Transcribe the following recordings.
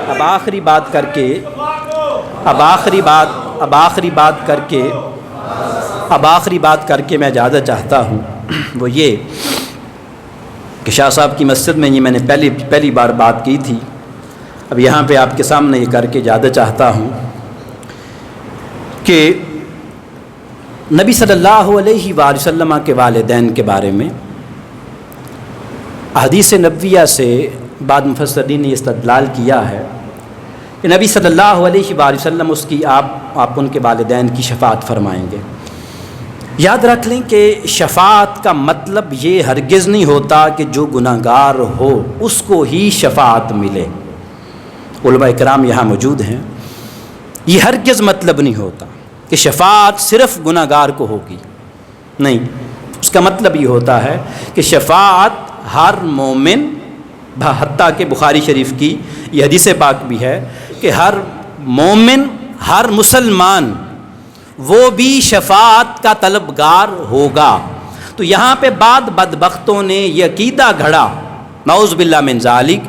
اب آخری بات کر کے میں اجازت چاہتا ہوں، وہ یہ کہ شاہ صاحب کی مسجد میں یہ میں نے پہلی بار بات کی تھی، اب یہاں پہ آپ کے سامنے یہ کر کے اجازت چاہتا ہوں کہ نبی صلی اللہ علیہ وآلہ وسلم کے والدین کے بارے میں احادیث نبویہ سے بعض مفسرین نے استدلال کیا ہے کہ نبی صلی اللہ علیہ وآلہ وسلم اس کی آپ ان کے والدین کی شفاعت فرمائیں گے۔ یاد رکھ لیں کہ شفاعت کا مطلب یہ ہرگز نہیں ہوتا کہ جو گناہ گار ہو اس کو ہی شفاعت ملے۔ علماء کرام یہاں موجود ہیں، یہ ہرگز مطلب نہیں ہوتا کہ شفاعت صرف گناہ گار کو ہوگی، نہیں، اس کا مطلب یہ ہوتا ہے کہ شفاعت ہر مومن، حتیٰ کہ بخاری شریف کی یہ حدیث پاک بھی ہے کہ ہر مومن، ہر مسلمان وہ بھی شفاعت کا طلبگار ہوگا۔ تو یہاں پہ بعض بدبختوں نے یہ عقیدہ گھڑا، نعوذ باللہ من ذالک،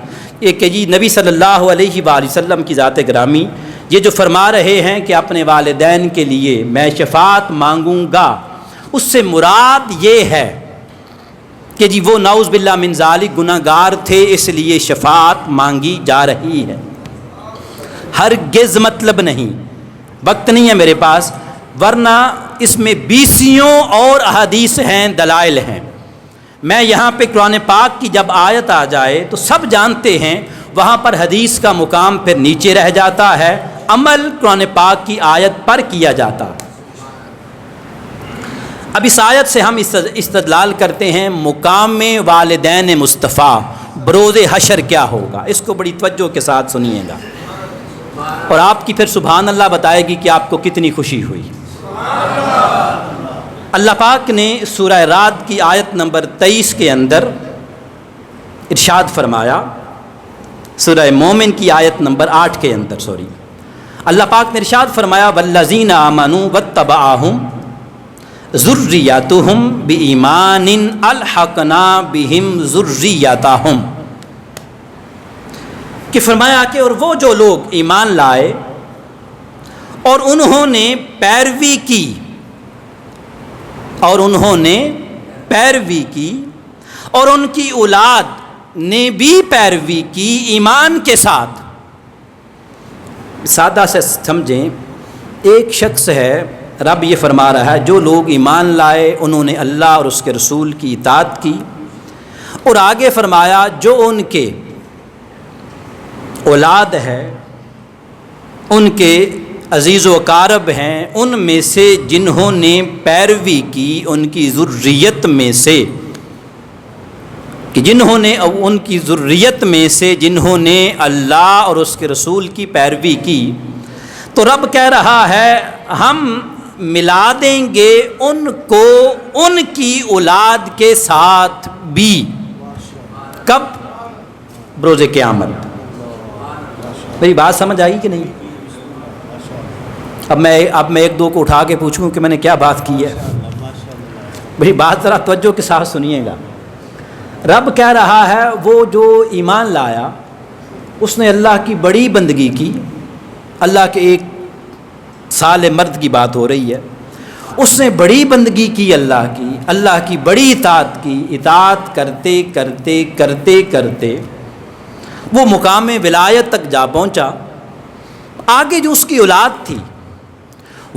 یہ کہ جی نبی صلی اللہ علیہ وآلہ وسلم کی ذات گرامی یہ جو فرما رہے ہیں کہ اپنے والدین کے لیے میں شفاعت مانگوں گا، اس سے مراد یہ ہے کہ جی وہ نعوذ باللہ من ذالک گناہ گار تھے اس لیے شفاعت مانگی جا رہی ہے۔ ہرگز مطلب نہیں، وقت نہیں ہے میرے پاس، ورنہ اس میں بیسیوں اور احادیث ہیں، دلائل ہیں۔ میں یہاں پہ قرآن پاک کی جب آیت آ جائے تو سب جانتے ہیں وہاں پر حدیث کا مقام پھر نیچے رہ جاتا ہے، عمل قرآن پاک کی آیت پر کیا جاتا۔ اب اس آیت سے ہم استدلال کرتے ہیں مقام والدین مصطفیٰ بروز حشر کیا ہوگا، اس کو بڑی توجہ کے ساتھ سنیے گا اور آپ کی پھر سبحان اللہ بتائے گی کہ آپ کو کتنی خوشی ہوئی۔ اللہ پاک نے سورہ رعد کی آیت نمبر 23 کے اندر ارشاد فرمایا، سورہ مومن کی آیت نمبر 8 کے اندر اللہ پاک نے ارشاد فرمایا والذین آمنوا واتبعہم ذریتہم بایمان الحقنا بہم ذریتہم، کہ فرمایا کہ اور وہ جو لوگ ایمان لائے اور انہوں نے پیروی کی اور ان کی اولاد نے بھی پیروی کی ایمان کے ساتھ۔ سادہ سے سمجھیں، ایک شخص ہے، رب یہ فرما رہا ہے جو لوگ ایمان لائے انہوں نے اللہ اور اس کے رسول کی اطاعت کی، اور آگے فرمایا جو ان کے اولاد ہے، ان کے عزیز و اقارب ہیں، ان میں سے جنہوں نے پیروی کی، ان کی ذریت میں سے، کہ جنہوں نے ان کی ذریت میں سے جنہوں نے اللہ اور اس کے رسول کی پیروی کی، تو رب کہہ رہا ہے ہم ملا دیں گے ان کو ان کی اولاد کے ساتھ بھی۔ کب؟ بروز قیامت۔ میری بات سمجھ آئی کہ نہیں؟ اب میں ایک دو کو اٹھا کے پوچھوں کہ میں نے کیا بات کی ہے؟ بھئی بات ذرا توجہ کے ساتھ سنیے گا۔ رب کہہ رہا ہے وہ جو ایمان لایا اس نے اللہ کی بڑی بندگی کی، اللہ کے ایک صالح مرد کی بات ہو رہی ہے، اس نے بڑی بندگی کی اللہ کی بڑی اطاعت کی، اطاعت کرتے کرتے کرتے کرتے وہ مقام ولایت تک جا پہنچا۔ آگے جو اس کی اولاد تھی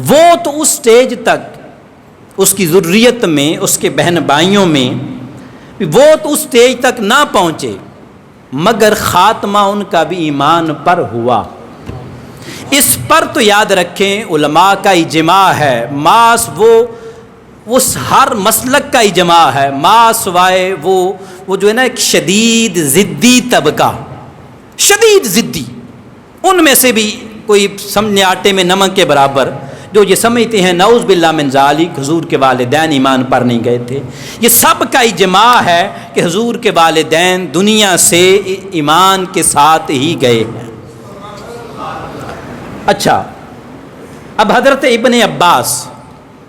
وہ تو اس سٹیج تک اس کی ذریت میں، اس کے بہن بھائیوں میں، وہ تو اس سٹیج تک نہ پہنچے، مگر خاتمہ ان کا بھی ایمان پر ہوا۔ اس پر تو یاد رکھیں علماء کا اجماع ہے، ماس وہ اس ہر مسلک کا اجماع ہے، ماس وائے وہ جو ہے نا ایک شدید ضدی طبقہ، شدید ضدی، ان میں سے بھی کوئی سمجھنے آٹے میں نمک کے برابر جو یہ سمجھتے ہیں نعوذ باللہ من ذالک حضور کے والدین ایمان پر نہیں گئے تھے، یہ سب کا اجماع ہے کہ حضور کے والدین دنیا سے ایمان کے ساتھ ہی گئے ہیں۔ اچھا، اب حضرت ابن عباس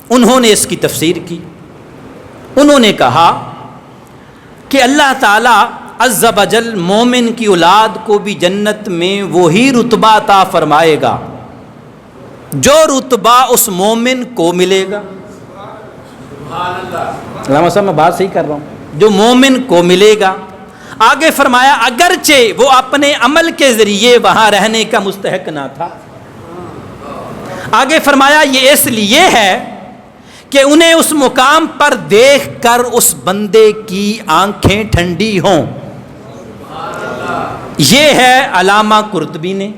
انہوں نے اس کی تفسیر کی، انہوں نے کہا کہ اللہ تعالیٰ عز وجل مومن کی اولاد کو بھی جنت میں وہی رتبہ عطا فرمائے گا جو رتبہ اس مومن کو ملے گا۔ علامہ صاحب میں بات صحیح کر رہا ہوں، جو مومن کو ملے گا۔ آگے فرمایا اگرچہ وہ اپنے عمل کے ذریعے وہاں رہنے کا مستحق نہ تھا۔ آگے فرمایا یہ اس لیے ہے کہ انہیں اس مقام پر دیکھ کر اس بندے کی آنکھیں ٹھنڈی ہوں۔ یہ ہے علامہ قرطبی نے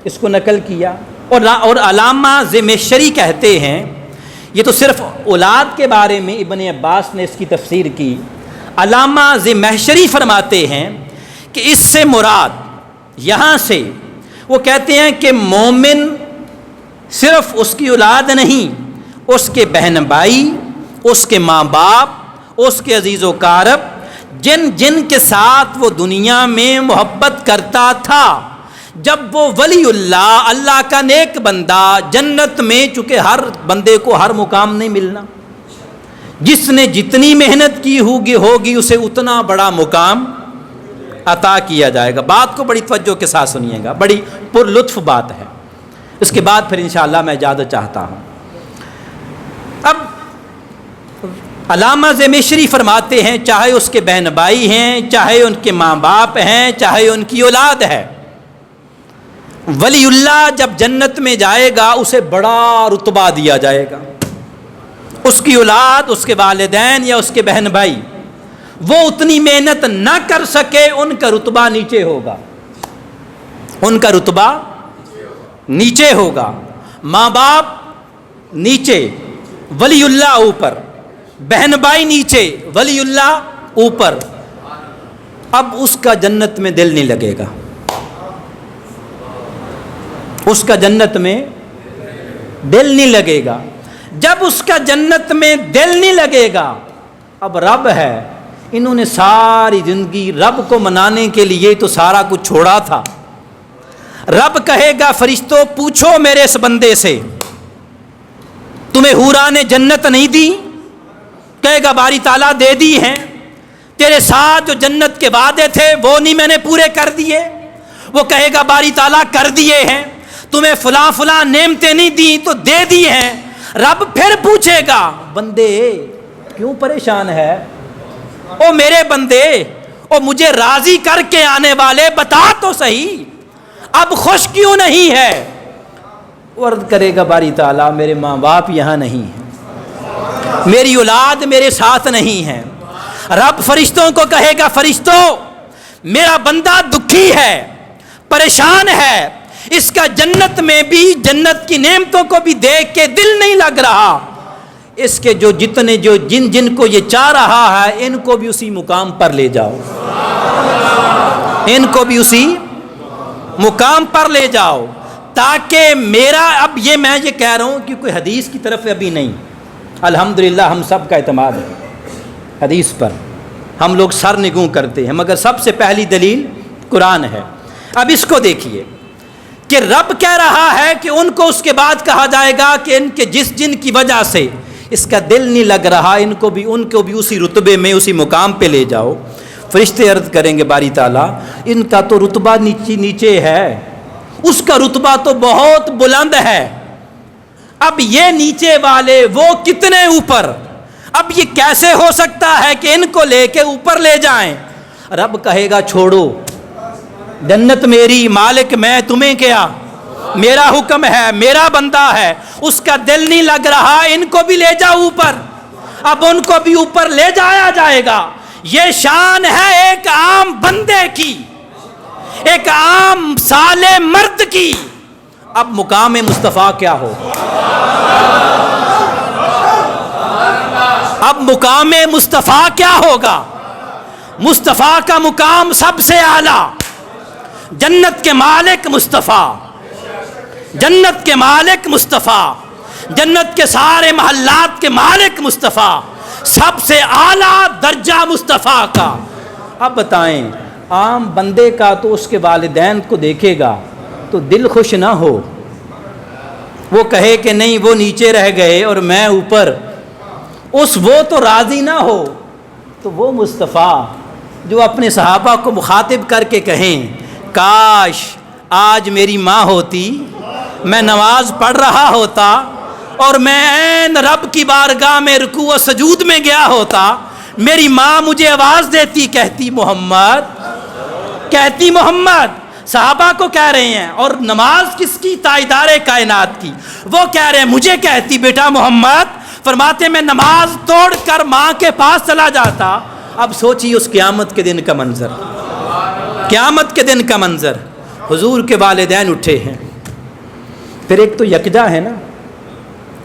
اس کو نقل کیا، اور علامہ زمخشری کہتے ہیں، یہ تو صرف اولاد کے بارے میں ابن عباس نے اس کی تفسیر کی۔ علامہ زمخشری فرماتے ہیں کہ اس سے مراد یہاں سے وہ کہتے ہیں کہ مومن صرف اس کی اولاد نہیں، اس کے بہن بھائی، اس کے ماں باپ، اس کے عزیز و اقارب، جن جن کے ساتھ وہ دنیا میں محبت کرتا تھا، جب وہ ولی اللہ، اللہ کا نیک بندہ جنت میں، چونکہ ہر بندے کو ہر مقام نہیں ملنا، جس نے جتنی محنت کی ہوگی اسے اتنا بڑا مقام عطا کیا جائے گا۔ بات کو بڑی توجہ کے ساتھ سنیے گا، بڑی پر لطف بات ہے۔ اس کے بعد پھر انشاءاللہ میں اجازت چاہتا ہوں۔ اب علامہ زمخشری فرماتے ہیں چاہے اس کے بہن بھائی ہیں، چاہے ان کے ماں باپ ہیں، چاہے ان کی اولاد ہے، ولی اللہ جب جنت میں جائے گا اسے بڑا رتبہ دیا جائے گا۔ اس کی اولاد، اس کے والدین یا اس کے بہن بھائی وہ اتنی محنت نہ کر سکے، ان کا رتبہ نیچے ہوگا، ان کا رتبہ نیچے ہوگا۔ ماں باپ نیچے، ولی اللہ اوپر، بہن بھائی نیچے، ولی اللہ اوپر۔ اب اس کا جنت میں دل نہیں لگے گا، اس کا جنت میں دل نہیں لگے گا۔ جب اس کا جنت میں دل نہیں لگے گا، اب رب ہے، انہوں نے ساری زندگی رب کو منانے کے لیے تو سارا کچھ چھوڑا تھا۔ رب کہے گا فرشتوں پوچھو میرے اس بندے سے، تمہیں حورا نے جنت نہیں دی؟ کہے گا باری تعالیٰ دے دی ہیں۔ تیرے ساتھ جو جنت کے وعدے تھے وہ نہیں میں نے پورے کر دیے؟ وہ کہے گا باری تعالیٰ کر دیے ہیں۔ تمہیں فلاں فلاں نعمتیں نہیں دی تو دے دی ہیں۔ رب پھر پوچھے گا بندے کیوں پریشان ہے؟ او میرے بندے، او مجھے راضی کر کے آنے والے، بتا تو صحیح اب خوش کیوں نہیں ہے؟ عرض کرے گا باری تعالیٰ میرے ماں باپ یہاں نہیں ہیں، میری اولاد میرے ساتھ نہیں ہے۔ رب فرشتوں کو کہے گا فرشتوں میرا بندہ دکھی ہے، پریشان ہے، اس کا جنت میں بھی جنت کی نعمتوں کو بھی دیکھ کے دل نہیں لگ رہا، اس کے جو جتنے جو جن کو یہ چاہ رہا ہے ان کو بھی اسی مقام پر لے جاؤ، ان کو بھی اسی مقام پر لے جاؤ، تاکہ میرا اب میں یہ کہہ رہا ہوں کہ کوئی حدیث کی طرف ابھی نہیں، الحمدللہ ہم سب کا اعتماد ہے حدیث پر، ہم لوگ سر نگوں کرتے ہیں، مگر سب سے پہلی دلیل قرآن ہے۔ اب اس کو دیکھیے کہ رب کہہ رہا ہے کہ ان کو اس کے بعد کہا جائے گا کہ ان کے جن کی وجہ سے اس کا دل نہیں لگ رہا ان کو بھی اسی رتبے میں اسی مقام پہ لے جاؤ۔ فرشتے عرض کریں گے باری تعالیٰ ان کا تو رتبہ نیچے ہے، اس کا رتبہ تو بہت بلند ہے، اب یہ نیچے والے وہ کتنے اوپر، اب یہ کیسے ہو سکتا ہے کہ ان کو لے کے اوپر لے جائیں؟ رب کہے گا چھوڑو، جنت میری، مالک میں، تمہیں کیا، میرا حکم ہے، میرا بندہ ہے، اس کا دل نہیں لگ رہا، ان کو بھی لے جاؤ اوپر۔ اب ان کو بھی اوپر لے جایا جائے گا۔ یہ شان ہے ایک عام بندے کی، ایک عام صالح مرد کی۔ اب مقام مصطفیٰ کیا ہو؟ اب مقام مصطفیٰ کیا ہوگا؟ مصطفیٰ کا مقام سب سے اعلیٰ، جنت کے مالک مصطفیٰ، جنت کے مالک مصطفیٰ، جنت کے سارے محلات کے مالک مصطفیٰ، سب سے اعلیٰ درجہ مصطفیٰ کا۔ اب بتائیں عام بندے کا تو اس کے والدین کو دیکھے گا تو دل خوش نہ ہو، وہ کہے کہ نہیں وہ نیچے رہ گئے اور میں اوپر، وہ تو راضی نہ ہو، تو وہ مصطفیٰ جو اپنے صحابہ کو مخاطب کر کے کہیں کاش آج میری ماں ہوتی، میں نماز پڑھ رہا ہوتا اور میں عین رب کی بارگاہ میں رکوع و سجود میں گیا ہوتا، میری ماں مجھے آواز دیتی، کہتی محمد، صحابہ کو کہہ رہے ہیں، اور نماز کس کی؟ تاجدار کائنات کی، وہ کہہ رہے ہیں مجھے کہتی بیٹا محمد، فرماتے میں نماز توڑ کر ماں کے پاس چلا جاتا۔ اب سوچیے اس قیامت کے دن کا منظر، قیامت کے دن کا منظر، حضور کے والدین اٹھے ہیں، پھر ایک تو یکجا ہے نا،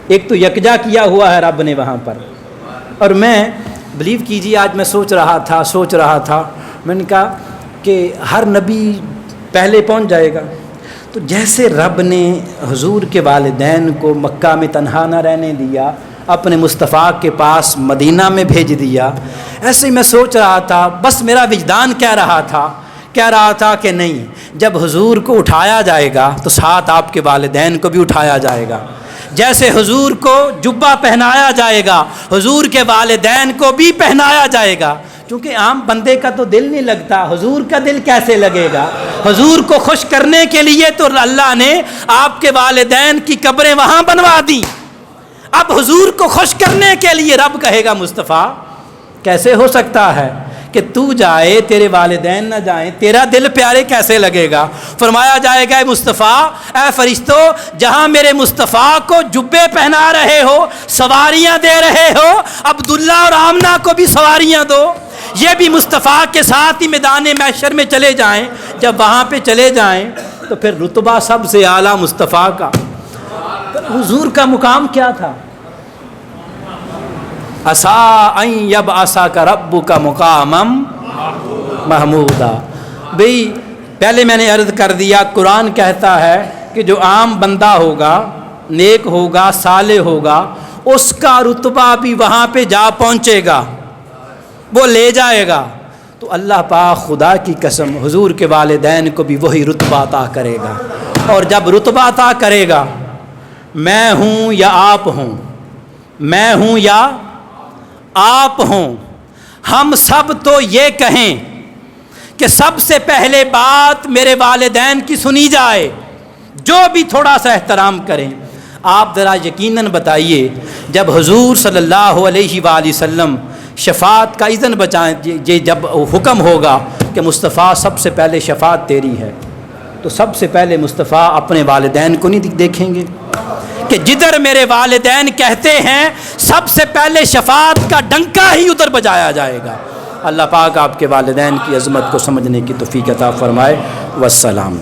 ایک تو یکجا کیا ہوا ہے رب نے وہاں پر، اور میں بلیو کیجیے آج میں سوچ رہا تھا، میں نے کہا کہ ہر نبی پہلے پہنچ جائے گا، تو جیسے رب نے حضور کے والدین کو مکہ میں تنہا نہ رہنے دیا، اپنے مصطفیٰ کے پاس مدینہ میں بھیج دیا، ایسے ہی میں سوچ رہا تھا، بس میرا وجدان کہہ رہا تھا کہ نہیں، جب حضور کو اٹھایا جائے گا تو ساتھ آپ کے والدین کو بھی اٹھایا جائے گا، جیسے حضور کو جبہ پہنایا جائے گا حضور کے والدین کو بھی پہنایا جائے گا، کیونکہ عام بندے کا تو دل نہیں لگتا، حضور کا دل کیسے لگے گا؟ حضور کو خوش کرنے کے لیے تو اللہ نے آپ کے والدین کی قبریں وہاں بنوا دیں، اب حضور کو خوش کرنے کے لیے رب کہے گا مصطفیٰ کیسے ہو سکتا ہے کہ تو جائے تیرے والدین نہ جائیں، تیرا دل پیارے کیسے لگے گا؟ فرمایا جائے گا اے مصطفیٰ، اے فرشتوں، جہاں میرے مصطفیٰ کو جبے پہنا رہے ہو، سواریاں دے رہے ہو، عبداللہ اور آمنہ کو بھی سواریاں دو، یہ بھی مصطفیٰ کے ساتھ ہی میدان محشر میں چلے جائیں، جب وہاں پہ چلے جائیں تو پھر رتبہ سب سے اعلیٰ مصطفیٰ کا، حضور کا مقام کیا تھا؟ عَسَىٰ أَن يَبْعَثَكَ رَبُّكَ مُقَامًا مَحْمُودًا۔ بھئی پہلے میں نے عرض کر دیا، قرآن کہتا ہے کہ جو عام بندہ ہوگا، نیک ہوگا، صالح ہوگا، اس کا رتبہ بھی وہاں پہ جا پہنچے گا، وہ لے جائے گا، تو اللہ پاک خدا کی قسم حضور کے والدین کو بھی وہی رتبہ عطا کرے گا، اور جب رتبہ عطا کرے گا، میں ہوں یا آپ ہوں، میں ہوں یا آپ ہوں، ہم سب تو یہ کہیں کہ سب سے پہلے بات میرے والدین کی سنی جائے، جو بھی تھوڑا سا احترام کریں۔ آپ ذرا یقیناً بتائیے، جب حضور صلی اللہ علیہ وآلہ وسلم شفاعت کا اذن بچائیں، یہ جب حکم ہوگا کہ مصطفیٰ سب سے پہلے شفاعت تیری ہے، تو سب سے پہلے مصطفیٰ اپنے والدین کو نہیں دیکھیں گے کہ جدھر میرے والدین کہتے ہیں سب سے پہلے شفاعت کا ڈنکا ہی ادھر بجایا جائے گا۔ اللہ پاک آپ کے والدین کی عظمت کو سمجھنے کی توفیق عطا فرمائے۔ والسلام۔